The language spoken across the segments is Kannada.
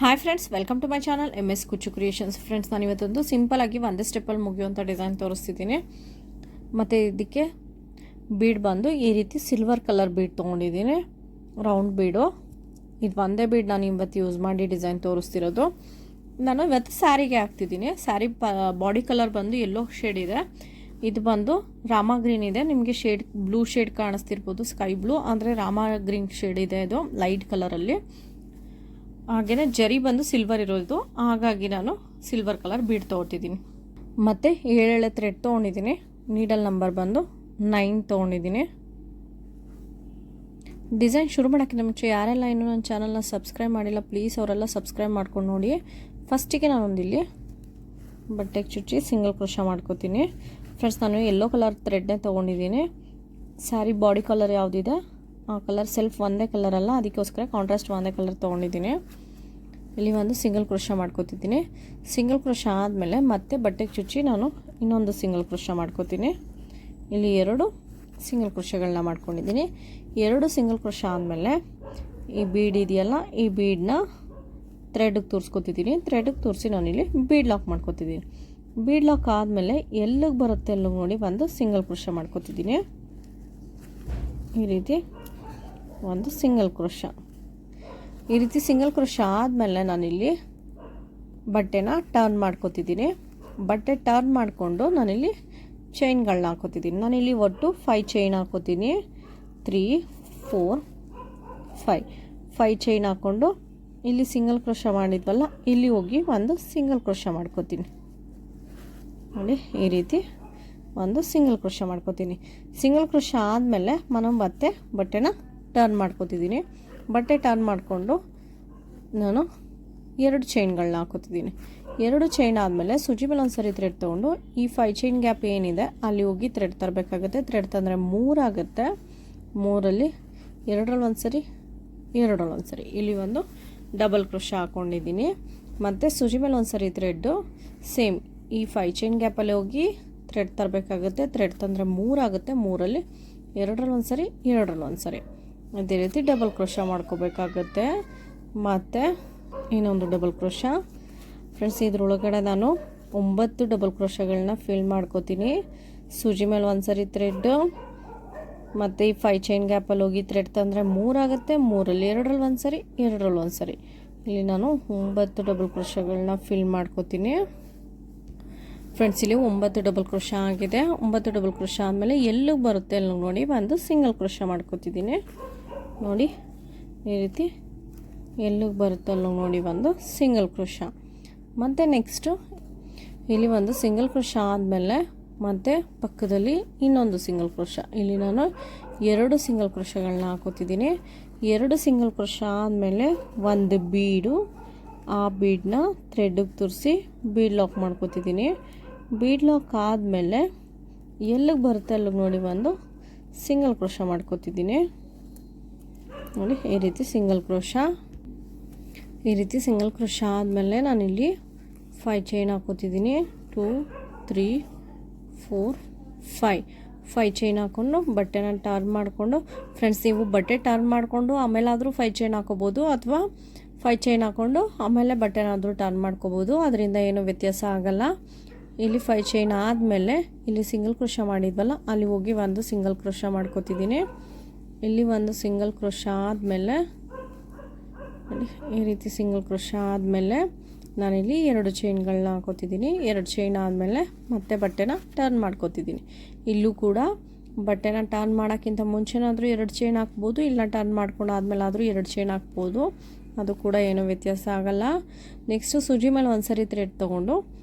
Hi friends, welcome to my channel MS Kuchchu creations. Friends, ನಾನು ಇವತ್ತೊಂದು ಸಿಂಪಲಾಗಿ ಒಂದೇ ಸ್ಟೆಪ್ಪಲ್ಲಿ ಮುಗಿಯುವಂಥ ಡಿಸೈನ್ ತೋರಿಸ್ತಿದ್ದೀನಿ. ಮತ್ತು ಇದಕ್ಕೆ ಬೀಡ್ ಬಂದು ಈ ರೀತಿ ಸಿಲ್ವರ್ ಕಲರ್ ಬೀಡ್ ತೊಗೊಂಡಿದ್ದೀನಿ, ರೌಂಡ್ ಬೀಡು. ಇದು ಒಂದೇ ಬೀಡ್ ನಾನು ಇವತ್ತು ಯೂಸ್ ಮಾಡಿ ಡಿಸೈನ್ ತೋರಿಸ್ತಿರೋದು. ನಾನು ಇವತ್ತು ಸ್ಯಾರಿಗೆ ಹಾಕ್ತಿದ್ದೀನಿ. ಸ್ಯಾರಿ ಬಾಡಿ ಕಲರ್ ಬಂದು ಯೆಲ್ಲೋ ಶೇಡ್ ಇದೆ. ಇದು ಬಂದು ರಾಮಾ ಗ್ರೀನ್ ಇದೆ. ನಿಮಗೆ ಶೇಡ್ ಬ್ಲೂ ಶೇಡ್ ಕಾಣಿಸ್ತಿರ್ಬೋದು, ಸ್ಕೈ ಬ್ಲೂ. ಅಂದರೆ ರಾಮಾ ಗ್ರೀನ್ ಶೇಡ್ ಇದೆ, ಇದು ಲೈಟ್ ಕಲರಲ್ಲಿ. ಹಾಗೆಯೇ ಜರಿ ಬಂದು ಸಿಲ್ವರ್ ಇರೋದು, ಹಾಗಾಗಿ ನಾನು ಸಿಲ್ವರ್ ಕಲರ್ ಬೀಡ್ ತೊಗೊತಿದ್ದೀನಿ. ಮತ್ತು 7 ಥ್ರೆಡ್ ತೊಗೊಂಡಿದ್ದೀನಿ. ನೀಡಲ್ ನಂಬರ್ ಬಂದು 9 ತೊಗೊಂಡಿದ್ದೀನಿ. ಡಿಸೈನ್ ಶುರು ಮಾಡೋಕ್ಕಿಂತ ಮುಂಚೆ ಯಾರೆಲ್ಲ ಇನ್ನೂ ನನ್ನ ಚಾನಲ್ನ ಸಬ್ಸ್ಕ್ರೈಬ್ ಮಾಡಿಲ್ಲ, ಪ್ಲೀಸ್ ಅವರೆಲ್ಲ ಸಬ್ಸ್ಕ್ರೈಬ್ ಮಾಡ್ಕೊಂಡು ನೋಡಿ. ಫಸ್ಟಿಗೆ ನಾನೊಂದಿಲ್ಲಿ ಬಟ್ಟೆಗೆ ಚುಚ್ಚಿ ಸಿಂಗಲ್ ಕ್ರೋಶಾ ಮಾಡ್ಕೋತೀನಿ. ಫ್ರೆಂಡ್ಸ್, ನಾನು ಯೆಲ್ಲೋ ಕಲರ್ ಥ್ರೆಡ್ನೇ ತೊಗೊಂಡಿದ್ದೀನಿ. ಸ್ಯಾರಿ ಬಾಡಿ ಕಲರ್ ಯಾವುದಿದೆ ಆ ಕಲರ್ ಸೆಲ್ಫ್ ಒಂದೇ ಕಲರ್ ಅಲ್ಲ, ಅದಕ್ಕೋಸ್ಕರ ಕಾಂಟ್ರಾಸ್ಟ್ ಒಂದೇ ಕಲರ್ ತೊಗೊಂಡಿದ್ದೀನಿ. ಇಲ್ಲಿ ಒಂದು ಸಿಂಗಲ್ ಕ್ರೋಶಾ ಮಾಡ್ಕೋತಿದ್ದೀನಿ. ಸಿಂಗಲ್ ಕ್ರೋಶಾ ಆದಮೇಲೆ ಮತ್ತೆ ಬಟ್ಟೆಗೆ ಚುಚ್ಚಿ ನಾನು ಇನ್ನೊಂದು ಸಿಂಗಲ್ ಕ್ರೋಶಾ ಮಾಡ್ಕೋತೀನಿ. ಇಲ್ಲಿ 2 ಸಿಂಗಲ್ ಕ್ರೋಶಾಗಳನ್ನ ಮಾಡ್ಕೊಂಡಿದ್ದೀನಿ. 2 ಸಿಂಗಲ್ ಕ್ರೋಶಾ ಆದಮೇಲೆ ಈ ಬೀಡ್ ಇದೆಯಲ್ಲ, ಈ ಬೀಡನ್ನ ಥ್ರೆಡ್ಗೆ ತೋರಿಸ್ಕೊತಿದ್ದೀನಿ. ಥ್ರೆಡ್ಗೆ ತೋರಿಸಿ ನಾನಿಲ್ಲಿ ಬೀಡ್ ಲಾಕ್ ಮಾಡ್ಕೋತಿದ್ದೀನಿ. ಬೀಡ್ ಲಾಕ್ ಆದಮೇಲೆ ಎಲ್ಲಿಗೆ ಬರುತ್ತೆ ಎಲ್ಲಿಗೆ ನೋಡಿ ಒಂದು ಸಿಂಗಲ್ ಕ್ರೋಶಾ ಮಾಡ್ಕೋತಿದ್ದೀನಿ. ಈ ರೀತಿ ಒಂದು ಸಿಂಗಲ್ ಕ್ರೋಶಾ. ಈ ರೀತಿ ಸಿಂಗಲ್ ಕ್ರೋಶಾ ಆದಮೇಲೆ ನಾನಿಲ್ಲಿ ಬಟ್ಟೆನ ಟರ್ನ್ ಮಾಡ್ಕೋತಿದ್ದೀನಿ. ಬಟ್ಟೆ ಟರ್ನ್ ಮಾಡಿಕೊಂಡು ನಾನಿಲ್ಲಿ ಚೈನ್ಗಳನ್ನ ಹಾಕೋತಿದ್ದೀನಿ. ನಾನಿಲ್ಲಿ ಒಟ್ಟು 5 ಚೈನ್ ಹಾಕೋತೀನಿ. 3 4 5 ಚೈನ್ ಹಾಕ್ಕೊಂಡು ಇಲ್ಲಿ ಸಿಂಗಲ್ ಕ್ರೋಶಾ ಮಾಡಿದ್ವಲ್ಲ, ಇಲ್ಲಿ ಹೋಗಿ ಒಂದು ಸಿಂಗಲ್ ಕ್ರೋಶಾ ಮಾಡ್ಕೋತೀನಿ. ನೋಡಿ, ಈ ರೀತಿ ಒಂದು ಸಿಂಗಲ್ ಕ್ರೋಶಾ ಮಾಡ್ಕೋತೀನಿ. ಸಿಂಗಲ್ ಕ್ರೋಶಾ ಆದಮೇಲೆ ನಾನು ಮತ್ತೆ ಬಟ್ಟೆನ ಟರ್ನ್ ಮಾಡ್ಕೋತಿದ್ದೀನಿ. ಬಟ್ಟೆ ಟರ್ನ್ ಮಾಡಿಕೊಂಡು ನಾನು 2 ಚೈನ್ಗಳನ್ನ ಹಾಕೋತಿದ್ದೀನಿ. 2 ಚೈನ್ ಆದಮೇಲೆ ಸೂಜಿ ಮೇಲೆ ಒಂದು ಸರಿ ಥ್ರೆಡ್ ತೊಗೊಂಡು ಈ 5 ಚೈನ್ ಗ್ಯಾಪ್ ಏನಿದೆ ಅಲ್ಲಿ ಹೋಗಿ ಥ್ರೆಡ್ ತರಬೇಕಾಗುತ್ತೆ. ಥ್ರೆಡ್ ತಂದರೆ 3 ಆಗುತ್ತೆ. 3ರಲ್ಲಿ 2ರಲ್ಲಿ ಒಂದು ಸರಿ, 2ರಲ್ಲಿ ಒಂದು ಸರಿ ಇಲ್ಲಿ ಒಂದು ಡಬಲ್ ಕ್ರೋಶಾ ಹಾಕ್ಕೊಂಡಿದ್ದೀನಿ. ಮತ್ತು ಸೂಜಿ ಮೇಲೆ ಒಂದು ಸರಿ ಥ್ರೆಡ್ಡು ಸೇಮ್ ಈ 5 ಚೈನ್ ಗ್ಯಾಪಲ್ಲಿ ಹೋಗಿ ಥ್ರೆಡ್ ತರಬೇಕಾಗುತ್ತೆ. ಥ್ರೆಡ್ ತಂದರೆ 3 ಆಗುತ್ತೆ. 3ರಲ್ಲಿ 2ರಲ್ಲಿ ಒಂದು ಸರಿ, 2ರಲ್ಲಿ ಒಂದು ಸರಿ ಅದೇ ರೀತಿ ಡಬಲ್ ಕ್ರೋಶಾ ಮಾಡ್ಕೋಬೇಕಾಗತ್ತೆ. ಮತ್ತು ಇನ್ನೊಂದು ಡಬಲ್ ಕ್ರೋಶಾ. ಫ್ರೆಂಡ್ಸ್, ಇದ್ರೊಳಗಡೆ ನಾನು 9 ಡಬಲ್ ಕ್ರೋಶಾಗಳನ್ನ ಫಿಲ್ ಮಾಡ್ಕೋತೀನಿ. ಸೂಜಿ ಮೇಲೆ ಒಂದು ಸರಿ ಥ್ರೆಡ್ಡು ಮತ್ತು ಈ 5 ಚೈನ್ ಗ್ಯಾಪಲ್ಲಿ ಹೋಗಿ ಥ್ರೆಡ್ ತಂದರೆ 3 ಆಗುತ್ತೆ. 3ರಲ್ಲಿ 2ರಲ್ಲಿ ಒಂದು ಸರಿ, 2ರಲ್ಲಿ ಒಂದು ಸರಿ ಇಲ್ಲಿ ನಾನು 9 ಡಬಲ್ ಕ್ರೋಶಾಗಳನ್ನ ಫಿಲ್ ಮಾಡ್ಕೋತೀನಿ. ಫ್ರೆಂಡ್ಸ್, ಇಲ್ಲಿ 9 ಡಬಲ್ ಕ್ರೋಶಾ ಆಗಿದೆ. 9 ಡಬಲ್ ಕ್ರೋಶಾ ಆದಮೇಲೆ ಎಲ್ಲಿಗೆ ಬರುತ್ತೆ ಅಲ್ಲಿ ನೋಡಿ ಒಂದು ಸಿಂಗಲ್ ಕ್ರೋಶಾ ಮಾಡ್ಕೋತಿದ್ದೀನಿ. ನೋಡಿ, ಈ ರೀತಿ ಎಲ್ಲಿಗೆ ಬರುತ್ತೆ ಅಲ್ಲಿ ನೋಡಿ ಒಂದು ಸಿಂಗಲ್ ಕ್ರೋಶಾ. ಮತ್ತು ನೆಕ್ಸ್ಟು ಇಲ್ಲಿ ಒಂದು ಸಿಂಗಲ್ ಕ್ರೋಶಾ ಆದಮೇಲೆ ಮತ್ತು ಪಕ್ಕದಲ್ಲಿ ಇನ್ನೊಂದು ಸಿಂಗಲ್ ಕ್ರೋಶಾ. ಇಲ್ಲಿ ನಾನು 2 ಸಿಂಗಲ್ ಕ್ರೋಶಾಗಳನ್ನ ಹಾಕೋತಿದ್ದೀನಿ. 2 ಸಿಂಗಲ್ ಕ್ರೋಶಾ ಆದಮೇಲೆ ಒಂದು ಬೀಡು, ಆ ಬೀಡನ್ನ ಥ್ರೆಡ್ಗೆ ತುರಿಸಿ ಬೀಡ್ ಲಾಕ್ ಮಾಡ್ಕೋತಿದ್ದೀನಿ. ಬೀಡ್ ಲಾಕ್ ಆದಮೇಲೆ ಎಲ್ಲಿಗೆ ಬರುತ್ತೆ ಅಲ್ಲಿಗೆ ನೋಡಿ ಒಂದು ಸಿಂಗಲ್ ಕ್ರೋಶಾ ಮಾಡ್ಕೋತಿದ್ದೀನಿ. ನೋಡಿ, ಈ ರೀತಿ ಸಿಂಗಲ್ ಕ್ರೋಶಾ. ಈ ರೀತಿ ಸಿಂಗಲ್ ಕ್ರೋಶಾ ಆದಮೇಲೆ ನಾನಿಲ್ಲಿ 5 ಚೈನ್ ಹಾಕೋತಿದ್ದೀನಿ. 2 3 4 5 ಚೈನ್ ಹಾಕ್ಕೊಂಡು ಬಟ್ಟೆನ ಟರ್ನ್ ಮಾಡಿಕೊಂಡು, ಫ್ರೆಂಡ್ಸ್, ನೀವು ಬಟ್ಟೆ ಟರ್ನ್ ಮಾಡಿಕೊಂಡು ಆಮೇಲಾದರೂ 5 ಚೈನ್ ಹಾಕೋಬೋದು, ಅಥವಾ 5 ಚೈನ್ ಹಾಕ್ಕೊಂಡು ಆಮೇಲೆ ಬಟ್ಟೆನಾದರೂ ಟರ್ನ್ ಮಾಡ್ಕೋಬೋದು. ಅದರಿಂದ ಏನೂ ವ್ಯತ್ಯಾಸ ಆಗೋಲ್ಲ. ಇಲ್ಲಿ 5 ಚೈನ್ ಆದಮೇಲೆ ಇಲ್ಲಿ ಸಿಂಗಲ್ ಕ್ರೋಶಾ ಮಾಡಿದ್ವಲ್ಲ, ಅಲ್ಲಿ ಹೋಗಿ ಒಂದು ಸಿಂಗಲ್ ಕ್ರೋಶಾ ಮಾಡ್ಕೋತಿದ್ದೀನಿ. ಇಲ್ಲಿ ಒಂದು ಸಿಂಗಲ್ ಕ್ರೋಶಾ ಆದಮೇಲೆ ಈ ರೀತಿ ಸಿಂಗಲ್ ಕ್ರೋಶಾ ಆದಮೇಲೆ ನಾನಿಲ್ಲಿ 2 ಚೈನ್ಗಳನ್ನ ಹಾಕೋತಿದ್ದೀನಿ. 2 ಚೈನ್ ಆದಮೇಲೆ ಮತ್ತೆ ಬಟ್ಟೆನ ಟರ್ನ್ ಮಾಡ್ಕೋತಿದ್ದೀನಿ. ಇಲ್ಲೂ ಕೂಡ ಬಟ್ಟೆನ ಟರ್ನ್ ಮಾಡೋಕ್ಕಿಂತ ಮುಂಚೆನಾದರೂ 2 ಚೈನ್ ಹಾಕ್ಬೋದು, ಇಲ್ಲ ಟರ್ನ್ ಮಾಡ್ಕೊಂಡು ಆದಮೇಲೆ ಆದರೂ 2 ಚೈನ್ ಹಾಕ್ಬೋದು. ಅದು ಕೂಡ ಏನೂ ವ್ಯತ್ಯಾಸ ಆಗೋಲ್ಲ. ನೆಕ್ಸ್ಟು ಸೂಜಿ ಮೇಲೆ ಒಂದು ಸರಿ ಥ್ರೆಡ್ ತೊಗೊಂಡು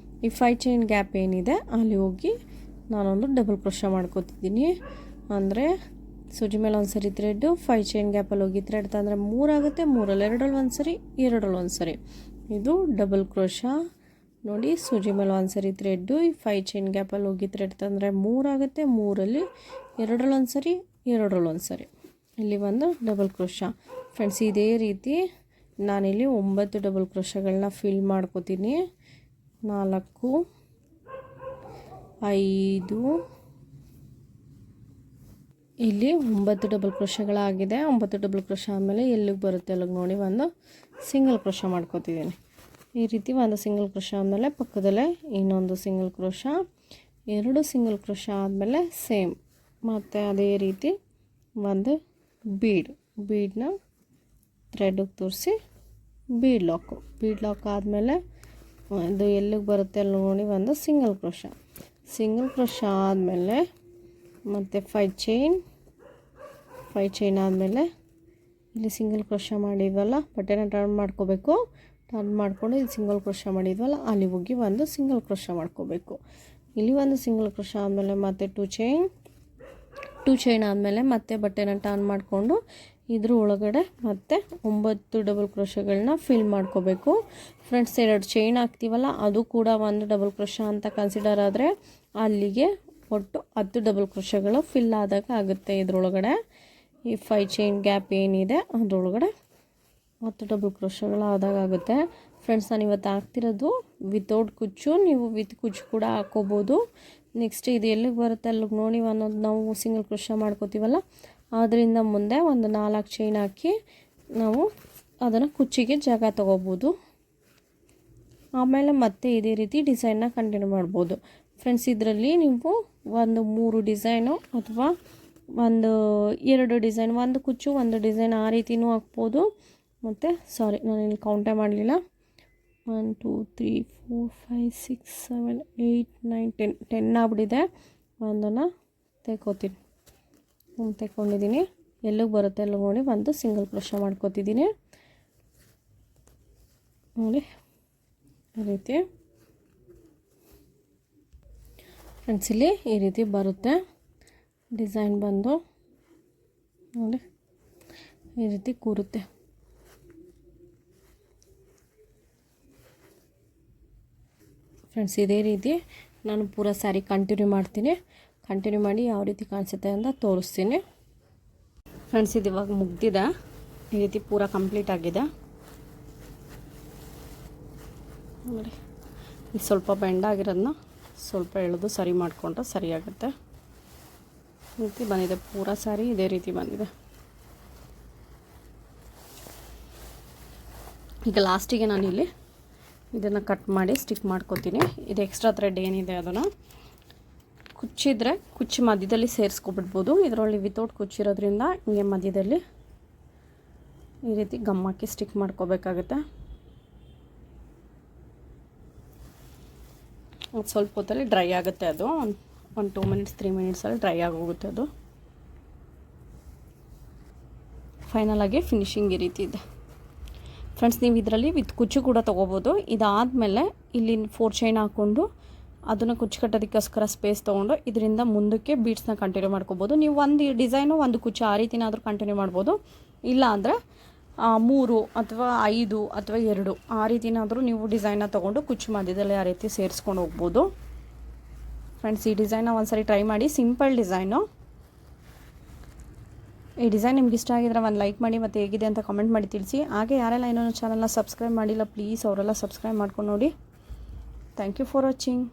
ಈ 5 ಚೈನ್ ಗ್ಯಾಪ್ ಏನಿದೆ ಅಲ್ಲಿ ಹೋಗಿ ನಾನೊಂದು ಡಬಲ್ ಕ್ರೋಶಾ ಮಾಡ್ಕೋತಿದ್ದೀನಿ. ಅಂದರೆ ಸೂಜಿ ಮೇಲೆ ಒಂದು ಸರಿ ಥ್ರೆಡ್ಡು, 5 ಚೈನ್ ಗ್ಯಾಪಲ್ಲಿ ಹೋಗಿ ಥ್ರೆಡ್ ತಂದರೆ 3 ಆಗುತ್ತೆ. 3ರಲ್ಲಿ 2ರಲ್ಲಿ ಒಂದು ಸರಿ, 2ರಲ್ಲಿ ಒಂದು ಸರಿ ಇದು ಡಬಲ್ ಕ್ರೋಶಾ. ನೋಡಿ, ಸೂಜಿ ಮೇಲೆ ಒಂದು ಸರಿ ಥ್ರೆಡ್ಡು, ಈ 5 ಚೈನ್ ಗ್ಯಾಪಲ್ಲಿ ಹೋಗಿ ಥ್ರೆಡ್ ತಂದರೆ 3 ಆಗುತ್ತೆ. 3ರಲ್ಲಿ 2ರಲ್ಲಿ ಒಂದು ಸರಿ, 2ರಲ್ಲಿ ಒಂದು ಸರಿ ಇಲ್ಲಿ ಒಂದು ಡಬಲ್ ಕ್ರೋಶಾ. ಫ್ರೆಂಡ್ಸ್, ಇದೇ ರೀತಿ ನಾನಿಲ್ಲಿ 9 ಡಬಲ್ ಕ್ರೋಶಾಗಳನ್ನ ಫಿಲ್ ಮಾಡ್ಕೋತೀನಿ. 4 5 ಇಲ್ಲಿ 9 ಡಬಲ್ ಕ್ರೋಶಾಗಳಾಗಿದೆ. 9 ಡಬಲ್ ಕ್ರೋಶಾ ಆದಮೇಲೆ ಎಲ್ಲಿಗೆ ಬರುತ್ತೆ ಅಲ್ಲಿಗೆ ನೋಡಿ ಒಂದು ಸಿಂಗಲ್ ಕ್ರೋಶ ಮಾಡ್ಕೋತಿದ್ದೀನಿ. ಈ ರೀತಿ ಒಂದು ಸಿಂಗಲ್ ಕ್ರೋಶ ಆದಮೇಲೆ ಪಕ್ಕದಲ್ಲೇ ಇನ್ನೊಂದು ಸಿಂಗಲ್ ಕ್ರೋಶ, 2 ಸಿಂಗಲ್ ಕ್ರೋಶ ಆದಮೇಲೆ ಸೇಮ್ ಮತ್ತು ಅದೇ ರೀತಿ ಒಂದು ಬೀಡನ್ನ ಥ್ರೆಡ್ಗೆ ತೋರಿಸಿ ಬೀಡ್ ಲಾಕ್ ಆದಮೇಲೆ ಇದು ಎಲ್ಲಿಗೆ ಬರುತ್ತೆ ಅಲ್ಲಿ ನೋಡಿ ಒಂದು ಸಿಂಗಲ್ ಕ್ರೋಶ ಆದಮೇಲೆ ಮತ್ತು 5 ಚೈನ್ ಆದಮೇಲೆ ಇಲ್ಲಿ ಸಿಂಗಲ್ ಕ್ರೋಶ ಮಾಡಿದ್ವಲ್ಲ, ಬಟ್ಟೆನ ಟರ್ನ್ ಮಾಡ್ಕೋಬೇಕು. ಟರ್ನ್ ಮಾಡಿಕೊಂಡು ಇಲ್ಲಿ ಸಿಂಗಲ್ ಕ್ರೋಶ ಮಾಡಿದ್ವಲ್ಲ ಅಲ್ಲಿ ಹೋಗಿ ಒಂದು ಸಿಂಗಲ್ ಕ್ರೋಶ ಮಾಡ್ಕೋಬೇಕು. ಇಲ್ಲಿ ಒಂದು ಸಿಂಗಲ್ ಕ್ರೋಶ ಆದಮೇಲೆ ಮತ್ತೆ 2 ಚೈನ್ ಆದಮೇಲೆ ಮತ್ತೆ ಬಟ್ಟೆನ ಟರ್ನ್ ಮಾಡಿಕೊಂಡು ಇದ್ರ ಒಳಗಡೆ ಮತ್ತೆ 9 ಡಬಲ್ ಕ್ರೋಶಗಳನ್ನ ಫಿಲ್ ಮಾಡ್ಕೋಬೇಕು. ಫ್ರೆಂಡ್ಸ್ 2 ಚೈನ್ ಹಾಕ್ತೀವಲ್ಲ ಅದು ಕೂಡ ಒಂದು ಡಬಲ್ ಕ್ರೋಶ ಅಂತ ಕನ್ಸಿಡರ್ ಆದರೆ ಅಲ್ಲಿಗೆ ಒಟ್ಟು 10 ಡಬಲ್ ಕ್ರೋಶಗಳು ಫಿಲ್ ಆದಾಗ ಆಗುತ್ತೆ. ಇದರೊಳಗಡೆ ಈ 5 ಚೈನ್ ಗ್ಯಾಪ್ ಏನಿದೆ ಅದರೊಳಗಡೆ 10 ಡಬಲ್ ಕ್ರೋಶಗಳು ಆದಾಗ ಆಗುತ್ತೆ. ಫ್ರೆಂಡ್ಸ್ ನಾನು ಇವತ್ತು ಹಾಕ್ತಿರೋದು ವಿತೌಟ್ ಕುಚ್ಚು, ನೀವು ವಿತ್ ಕುಚ್ಚು ಕೂಡ ಹಾಕ್ಕೋಬೋದು. ನೆಕ್ಸ್ಟ್ ಇದು ಎಲ್ಲಿಗೆ ಬರುತ್ತೆ ಅಲ್ಲಿಗೆ ನೋಡಿ ಅನ್ನೋದು ನಾವು ಸಿಂಗಲ್ ಕ್ರೋಶ ಮಾಡ್ಕೋತೀವಲ್ಲ ಅದರಿಂದ ಮುಂದೆ ಒಂದು 4 ಚೈನ್ ಹಾಕಿ ನಾವು ಅದನ್ನು ಕುಚ್ಚಿಗೆ ಜಾಗ ತೊಗೋಬೋದು. ಆಮೇಲೆ ಮತ್ತೆ ಇದೇ ರೀತಿ ಡಿಸೈನ್ನ ಕಂಟಿನ್ಯೂ ಮಾಡ್ಬೋದು. ಫ್ರೆಂಡ್ಸ್ ಇದರಲ್ಲಿ ನೀವು ಒಂದು 3 ಡಿಸೈನು ಅಥವಾ ಒಂದು 2 ಡಿಸೈನ್, ಒಂದು ಕುಚ್ಚು ಒಂದು ಡಿಸೈನ್ ಆ ರೀತಿಯೂ ಹಾಕ್ಬೋದು. ಮತ್ತು ನಾನು ಇಲ್ಲಿ ಕೌಂಟೇ ಮಾಡಲಿಲ್ಲ, 1 2 3 4 5 6 7 8 9 10 ಆಗ್ಬಿಟ್ಟಿದೆ. ಒಂದನ್ನು ತೆಕ್ಕೊಂಡಿದ್ದೀನಿ. ಎಲ್ಲಿಗೆ ಬರುತ್ತೆ ಎಲ್ಲ ನೋಡಿ ಒಂದು ಸಿಂಗಲ್ ಕ್ರೋಶ ಮಾಡ್ಕೋತಿದ್ದೀನಿ ನೋಡಿ ಈ ರೀತಿ. ಫ್ರೆಂಡ್ಸ್ ಇಲ್ಲಿ ಈ ರೀತಿ ಬರುತ್ತೆ ಡಿಸೈನ್ ಬಂದು ನೋಡಿ ಈ ರೀತಿ ಕೂರುತ್ತೆ. ಫ್ರೆಂಡ್ಸ್ ಇದೇ ರೀತಿ ನಾನು ಪೂರ ಸ್ಯಾರಿ ಕಂಟಿನ್ಯೂ ಮಾಡಿ ಯಾವ ರೀತಿ ಕಾಣಿಸುತ್ತೆ ಅಂತ ತೋರಿಸ್ತೀನಿ. ಫ್ರೆಂಡ್ಸ್ ಇದು ಇವಾಗ ಮುಗ್ದಿದೆ, ಈ ರೀತಿ ಪೂರ ಕಂಪ್ಲೀಟ್ ಆಗಿದೆ ನೋಡಿ. ಇದು ಸ್ವಲ್ಪ ಬೆಂಡಾಗಿರೋದನ್ನ ಸ್ವಲ್ಪ ಎಳೆದು ಸರಿ ಮಾಡಿಕೊಂಡ್ರೆ ಸರಿಯಾಗುತ್ತೆ. ಈ ರೀತಿ ಬಂದಿದೆ ಪೂರ ಸ್ಯಾರಿ ಇದೇ ರೀತಿ ಬಂದಿದೆ. ಈಗ ಲಾಸ್ಟಿಗೆ ನಾನಿಲ್ಲಿ ಇದನ್ನು ಕಟ್ ಮಾಡಿ ಸ್ಟಿಕ್ ಮಾಡ್ಕೊತೀನಿ. ಇದು ಎಕ್ಸ್ಟ್ರಾ ಥ್ರೆಡ್ ಏನಿದೆ ಅದನ್ನು ಕುಚ್ಚಿದ್ರೆ ಕುಚ್ಚು ಮಧ್ಯದಲ್ಲಿ ಸೇರಿಸ್ಕೊಬಿಡ್ಬೋದು. ಇದರಲ್ಲಿ ವಿತೌಟ್ ಕುಚ್ಚಿರೋದ್ರಿಂದ ಹಿಂಗೆ ಮಧ್ಯದಲ್ಲಿ ಈ ರೀತಿ ಗಮ್ಮಕ್ಕೆ ಸ್ಟಿಕ್ ಮಾಡ್ಕೋಬೇಕಾಗುತ್ತೆ. ಸ್ವಲ್ಪ ಹೊತ್ತಲ್ಲಿ ಡ್ರೈ ಆಗುತ್ತೆ, ಅದು ಒಂದು 2 ಮಿನಿಟ್ಸ್ 3 ಮಿನಿಟ್ಸಲ್ಲಿ ಡ್ರೈ ಆಗೋಗುತ್ತೆ. ಅದು ಫೈನಲ್ ಆಗಿ ಫಿನಿಶಿಂಗ್ ಈ ರೀತಿ ಇದೆ. ಫ್ರೆಂಡ್ಸ್ ನೀವು ಇದರಲ್ಲಿ ವಿತ್ ಕುಚ್ಚು ಕೂಡ ತೊಗೋಬೋದು. ಇದಾದಮೇಲೆ ಇಲ್ಲಿ 4 ಚೈನ್ ಹಾಕ್ಕೊಂಡು ಅದನ್ನು ಕುಚ್ಚು ಕಟ್ಟೋದಕ್ಕೋಸ್ಕರ ಸ್ಪೇಸ್ ತೊಗೊಂಡು ಇದರಿಂದ ಮುಂದಕ್ಕೆ ಬೀಡ್ಸ್ನ ಕಂಟಿನ್ಯೂ ಮಾಡ್ಕೋಬೋದು. ನೀವು ಒಂದು ಡಿಸೈನು ಒಂದು ಕುಚ್ಚು ಆ ರೀತಿನಾದರೂ ಕಂಟಿನ್ಯೂ ಮಾಡ್ಬೋದು. ಇಲ್ಲ ಅಂದರೆ 3 ಅಥವಾ 5 ಅಥವಾ 2 ಆ ರೀತಿನಾದರೂ ನೀವು ಡಿಸೈನ್ನ ತೊಗೊಂಡು ಕುಚ್ಚು ಮಧ್ಯದಲ್ಲಿ ಆ ರೀತಿ ಸೇರಿಸ್ಕೊಂಡು ಹೋಗ್ಬೋದು. ಫ್ರೆಂಡ್ಸ್ ಈ ಡಿಸೈನ್ನ ಒಂದ್ಸರಿ ಟ್ರೈ ಮಾಡಿ, ಸಿಂಪಲ್ ಡಿಸೈನು. ಈ ಡಿಸೈನ್ ನಿಮ್ಗೆ ಇಷ್ಟ ಆಗಿದ್ರೆ ಒಂದು ಲೈಕ್ ಮಾಡಿ ಮತ್ತು ಹೇಗಿದೆ ಅಂತ ಕಮೆಂಟ್ ಮಾಡಿ ತಿಳಿಸಿ. ಹಾಗೆ ಯಾರೆಲ್ಲ ಇನ್ನೊಂದು ಚಾನಲ್ನ ಸಬ್ಸ್ಕ್ರೈಬ್ ಮಾಡಿಲ್ಲ ಪ್ಲೀಸ್ ಅವರೆಲ್ಲ ಸಬ್ಸ್ಕ್ರೈಬ್ ಮಾಡ್ಕೊಂಡು ನೋಡಿ. Thank you for watching.